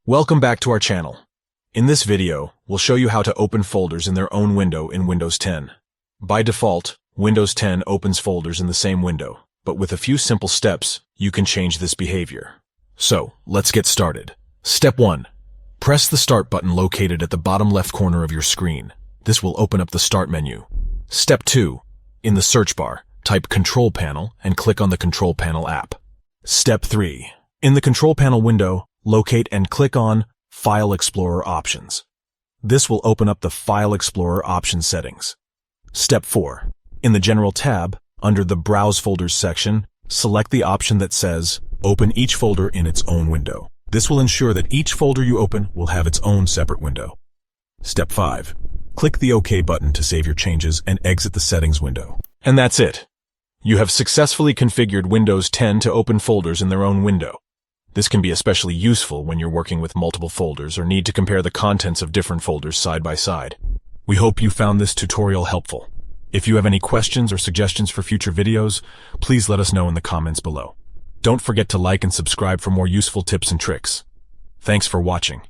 Welcome back to our channel. In this video, we'll show you how to open folders in their own window in Windows 10. By default, Windows 10 opens folders in the same window, but with a few simple steps, you can change this behavior. So, let's get started. Step 1. Press the Start button located at the bottom left corner of your screen. This will open up the Start menu. Step 2. In the search bar, type Control Panel and click on the Control Panel app. Step 3. In the Control Panel window, locate and click on File Explorer Options. This will open up the File Explorer option settings. Step 4. In the General tab, under the Browse Folders section, select the option that says Open each folder in its own window. This will ensure that each folder you open will have its own separate window. Step 5. Click the OK button to save your changes and exit the settings window. And that's it. You have successfully configured Windows 10 to open folders in their own window. This can be especially useful when you're working with multiple folders or need to compare the contents of different folders side by side. We hope you found this tutorial helpful. If you have any questions or suggestions for future videos, please let us know in the comments below. Don't forget to like and subscribe for more useful tips and tricks. Thanks for watching.